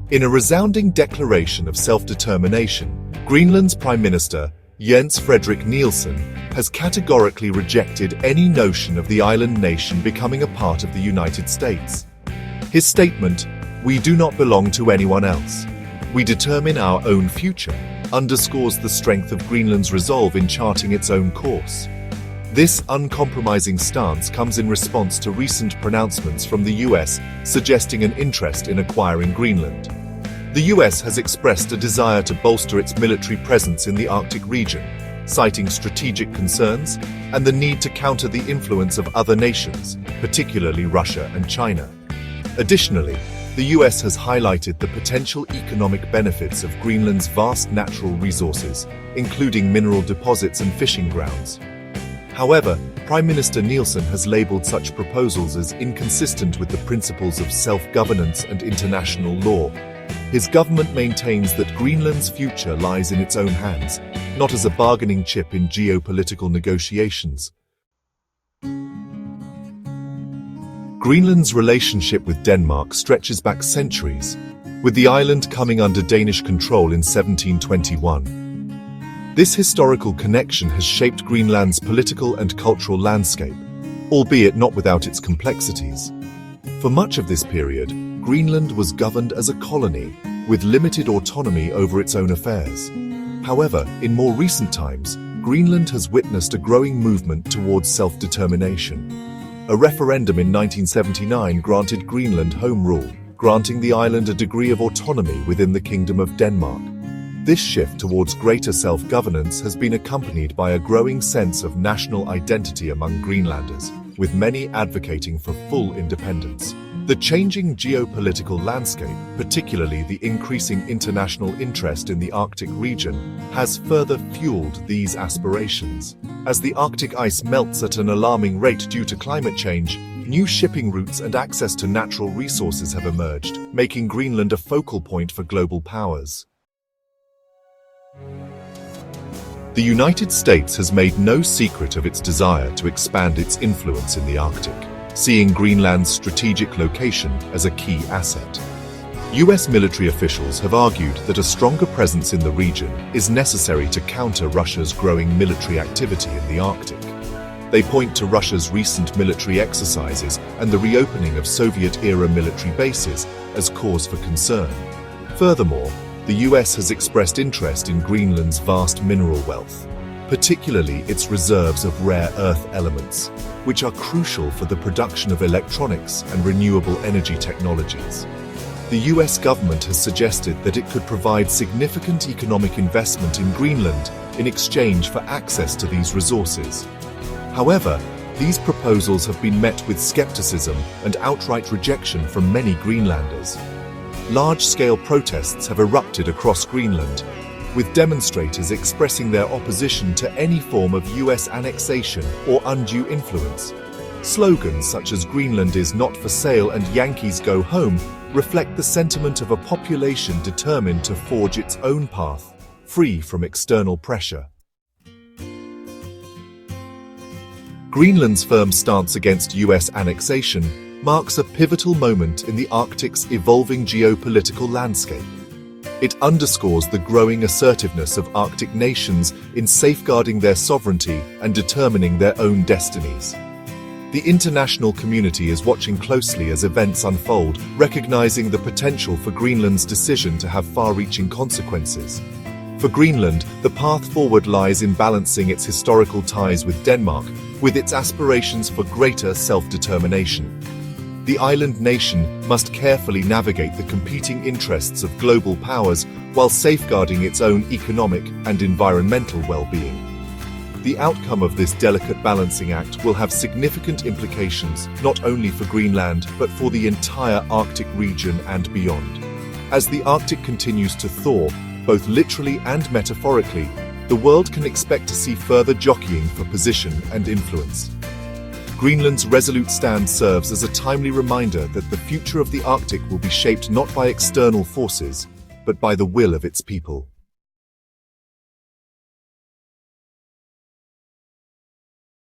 In a resounding declaration of self-determination, Greenland's Prime Minister, Jens Frederik Nielsen, has categorically rejected any notion of the island nation becoming a part of the United States. His statement, "We do not belong to anyone else. We determine our own future," underscores the strength of Greenland's resolve in charting its own course. This uncompromising stance comes in response to recent pronouncements from the US suggesting an interest in acquiring Greenland. The US has expressed a desire to bolster its military presence in the Arctic region, citing strategic concerns and the need to counter the influence of other nations, particularly Russia and China. Additionally, the US has highlighted the potential economic benefits of Greenland's vast natural resources, including mineral deposits and fishing grounds. However, Prime Minister Nielsen has labeled such proposals as inconsistent with the principles of self-governance and international law. His government maintains that Greenland's future lies in its own hands, not as a bargaining chip in geopolitical negotiations. Greenland's relationship with Denmark stretches back centuries, with the island coming under Danish control in 1721. This historical connection has shaped Greenland's political and cultural landscape, albeit not without its complexities. For much of this period, Greenland was governed as a colony, with limited autonomy over its own affairs. However, in more recent times, Greenland has witnessed a growing movement towards self-determination. A referendum in 1979 granted Greenland home rule, granting the island a degree of autonomy within the Kingdom of Denmark. This shift towards greater self-governance has been accompanied by a growing sense of national identity among Greenlanders, with many advocating for full independence. The changing geopolitical landscape, particularly the increasing international interest in the Arctic region, has further fueled these aspirations. As the Arctic ice melts at an alarming rate due to climate change, new shipping routes and access to natural resources have emerged, making Greenland a focal point for global powers. The United States has made no secret of its desire to expand its influence in the Arctic, seeing Greenland's strategic location as a key asset. US military officials have argued that a stronger presence in the region is necessary to counter Russia's growing military activity in the Arctic. They point to Russia's recent military exercises and the reopening of Soviet-era military bases as cause for concern. Furthermore, the US has expressed interest in Greenland's vast mineral wealth, particularly its reserves of rare earth elements, which are crucial for the production of electronics and renewable energy technologies. The US government has suggested that it could provide significant economic investment in Greenland in exchange for access to these resources. However, these proposals have been met with skepticism and outright rejection from many Greenlanders. Large-scale protests have erupted across Greenland, with demonstrators expressing their opposition to any form of US annexation or undue influence. Slogans such as "Greenland is not for sale" and "Yankees go home" reflect the sentiment of a population determined to forge its own path, free from external pressure. Greenland's firm stance against US annexation marks a pivotal moment in the Arctic's evolving geopolitical landscape. It underscores the growing assertiveness of Arctic nations in safeguarding their sovereignty and determining their own destinies. The international community is watching closely as events unfold, recognizing the potential for Greenland's decision to have far-reaching consequences. For Greenland, the path forward lies in balancing its historical ties with Denmark with its aspirations for greater self-determination. The island nation must carefully navigate the competing interests of global powers while safeguarding its own economic and environmental well-being. The outcome of this delicate balancing act will have significant implications not only for Greenland but for the entire Arctic region and beyond. As the Arctic continues to thaw, both literally and metaphorically, the world can expect to see further jockeying for position and influence. Greenland's resolute stand serves as a timely reminder that the future of the Arctic will be shaped not by external forces, but by the will of its people.